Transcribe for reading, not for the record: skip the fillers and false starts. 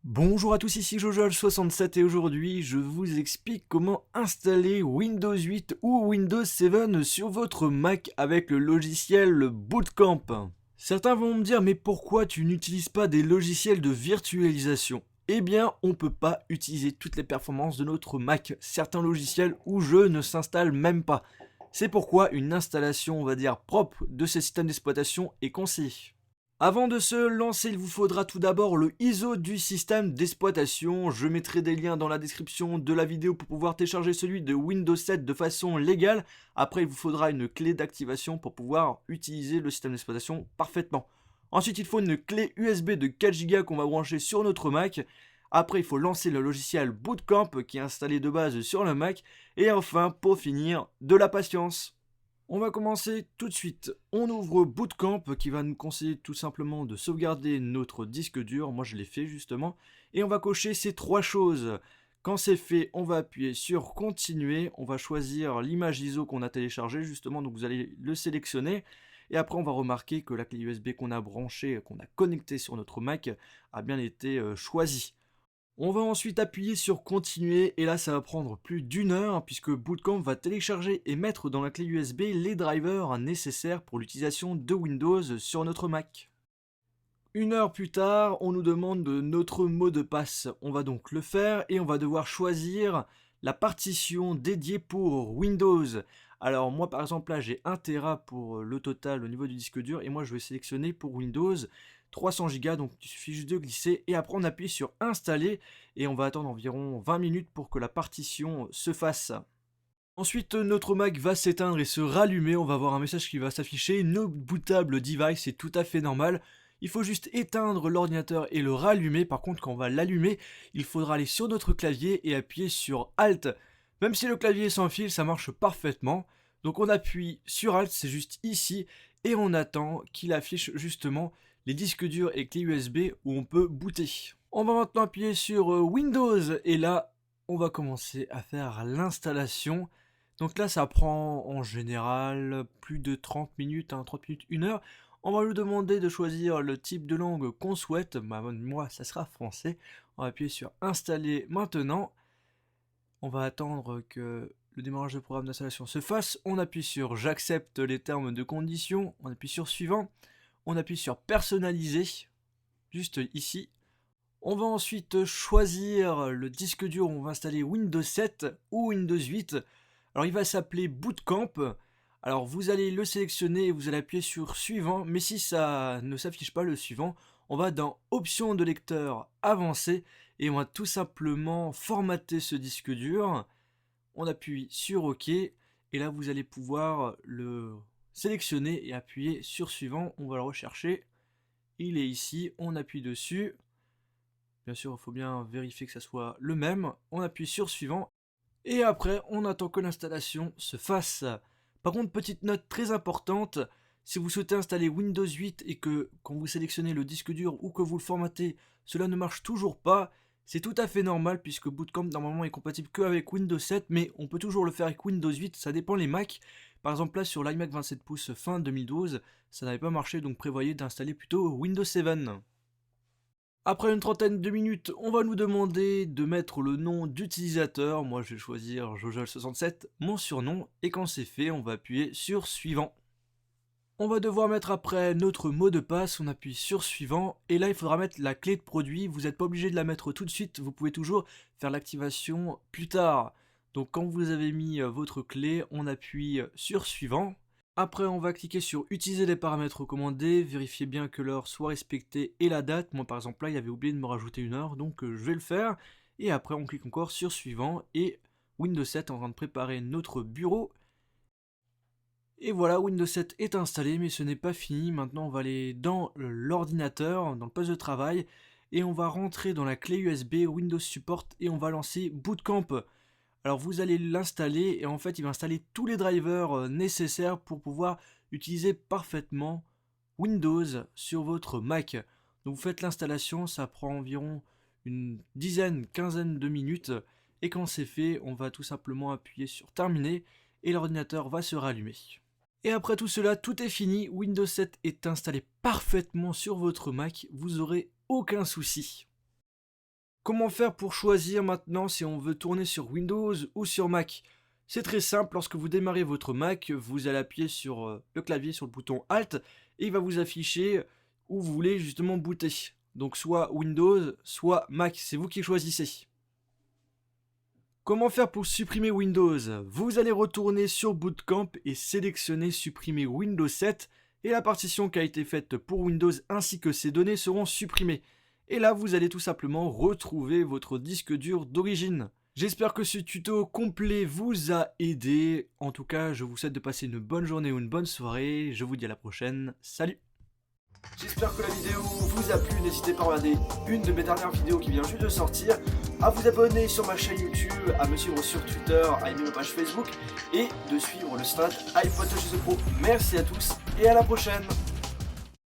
Bonjour à tous, ici Jojol67 et aujourd'hui je vous explique comment installer Windows 8 ou Windows 7 sur votre Mac avec le logiciel Bootcamp. Certains vont me dire mais pourquoi tu n'utilises pas des logiciels de virtualisation? Eh bien on ne peut pas utiliser toutes les performances de notre Mac, certains logiciels ou jeux ne s'installent même pas. C'est pourquoi une installation on va dire propre de ces systèmes d'exploitation est conseillée. Avant de se lancer, il vous faudra tout d'abord le ISO du système d'exploitation. Je mettrai des liens dans la description de la vidéo pour pouvoir télécharger celui de Windows 7 de façon légale. Après, il vous faudra une clé d'activation pour pouvoir utiliser le système d'exploitation parfaitement. Ensuite, il faut une clé USB de 4 Go qu'on va brancher sur notre Mac. Après, il faut lancer le logiciel Bootcamp qui est installé de base sur le Mac. Et enfin, pour finir, de la patience. On va commencer tout de suite. On ouvre Bootcamp qui va nous conseiller tout simplement de sauvegarder notre disque dur. Moi je l'ai fait justement. Et on va cocher ces trois choses. Quand c'est fait, on va appuyer sur continuer. On va choisir l'image ISO qu'on a téléchargée justement. Donc vous allez le sélectionner. Et après on va remarquer que la clé USB qu'on a branchée, qu'on a connectée sur notre Mac a bien été choisie. On va ensuite appuyer sur continuer et là ça va prendre plus d'une heure puisque Bootcamp va télécharger et mettre dans la clé USB les drivers nécessaires pour l'utilisation de Windows sur notre Mac. Une heure plus tard, on nous demande notre mot de passe. On va donc le faire et on va devoir choisir la partition dédiée pour Windows. Alors moi par exemple là j'ai 1 Tera pour le total au niveau du disque dur et moi je vais sélectionner pour Windows 300 Go, donc il suffit juste de glisser et après on appuie sur installer et on va attendre environ 20 minutes pour que la partition se fasse. Ensuite notre Mac va s'éteindre et se rallumer, on va avoir un message qui va s'afficher, no bootable device, c'est tout à fait normal. Il faut juste éteindre l'ordinateur et le rallumer, par contre quand on va l'allumer, il faudra aller sur notre clavier et appuyer sur Alt. Même si le clavier est sans fil, ça marche parfaitement. Donc on appuie sur Alt, c'est juste ici, et on attend qu'il affiche justement les disques durs et clés USB où on peut booter. On va maintenant appuyer sur Windows et là on va commencer à faire l'installation. Donc là ça prend en général plus de 30 minutes, 30 minutes, 1 heure. On va lui demander de choisir le type de langue qu'on souhaite. Moi ça sera français. On va appuyer sur installer maintenant. On va attendre que le démarrage de programme d'installation se fasse. On appuie sur j'accepte les termes de conditions. On appuie sur suivant. On appuie sur personnaliser, juste ici. On va ensuite choisir le disque dur où on va installer Windows 7 ou Windows 8. Alors il va s'appeler Bootcamp. Alors vous allez le sélectionner et vous allez appuyer sur suivant. Mais si ça ne s'affiche pas le suivant, on va dans options de lecteur avancé et on va tout simplement formater ce disque dur. On appuie sur OK et là vous allez pouvoir le sélectionner et appuyer sur suivant. On va le rechercher. Il est ici, on appuie dessus. Bien sûr, il faut bien vérifier que ça soit le même. On appuie sur suivant. Et après, on attend que l'installation se fasse. Par contre, petite note très importante, si vous souhaitez installer Windows 8 et que quand vous sélectionnez le disque dur ou que vous le formatez, cela ne marche toujours pas, c'est tout à fait normal puisque Bootcamp normalement est compatible qu'avec Windows 7, mais on peut toujours le faire avec Windows 8, ça dépend les Mac. Par exemple là sur l'iMac 27 pouces fin 2012, ça n'avait pas marché donc prévoyez d'installer plutôt Windows 7. Après une trentaine de minutes, on va nous demander de mettre le nom d'utilisateur. Moi, je vais choisir Jojol67, mon surnom. Et quand c'est fait, on va appuyer sur suivant. On va devoir mettre après notre mot de passe. On appuie sur suivant. Et là, il faudra mettre la clé de produit. Vous n'êtes pas obligé de la mettre tout de suite. Vous pouvez toujours faire l'activation plus tard. Donc, quand vous avez mis votre clé, on appuie sur suivant. Après, on va cliquer sur utiliser les paramètres recommandés, vérifier bien que l'heure soit respectée et la date. Moi par exemple là, il avait oublié de me rajouter une heure, donc je vais le faire. Et après, on clique encore sur suivant et Windows 7 est en train de préparer notre bureau. Et voilà, Windows 7 est installé, mais ce n'est pas fini. Maintenant, on va aller dans l'ordinateur, dans le poste de travail, et on va rentrer dans la clé USB Windows Support et on va lancer Bootcamp. Alors vous allez l'installer et en fait il va installer tous les drivers nécessaires pour pouvoir utiliser parfaitement Windows sur votre Mac. Donc vous faites l'installation, ça prend environ une dizaine, quinzaine de minutes et quand c'est fait, on va tout simplement appuyer sur terminer et l'ordinateur va se rallumer. Et après tout cela, tout est fini, Windows 7 est installé parfaitement sur votre Mac, vous aurez aucun souci. Comment faire pour choisir maintenant si on veut tourner sur Windows ou sur Mac? C'est très simple, lorsque vous démarrez votre Mac, vous allez appuyer sur le clavier, sur le bouton Alt, et il va vous afficher où vous voulez justement booter. Donc soit Windows, soit Mac, c'est vous qui choisissez. Comment faire pour supprimer Windows? Vous allez retourner sur Bootcamp et sélectionner supprimer Windows 7 et la partition qui a été faite pour Windows ainsi que ses données seront supprimées. Et là vous allez tout simplement retrouver votre disque dur d'origine. J'espère que ce tuto complet vous a aidé. En tout cas, je vous souhaite de passer une bonne journée ou une bonne soirée. Je vous dis à la prochaine. Salut! J'espère que la vidéo vous a plu, n'hésitez pas à regarder une de mes dernières vidéos qui vient juste de sortir, à vous abonner sur ma chaîne YouTube, à me suivre sur Twitter, à aimer ma page Facebook et de suivre le stade iPhone Pro. Merci à tous et à la prochaine.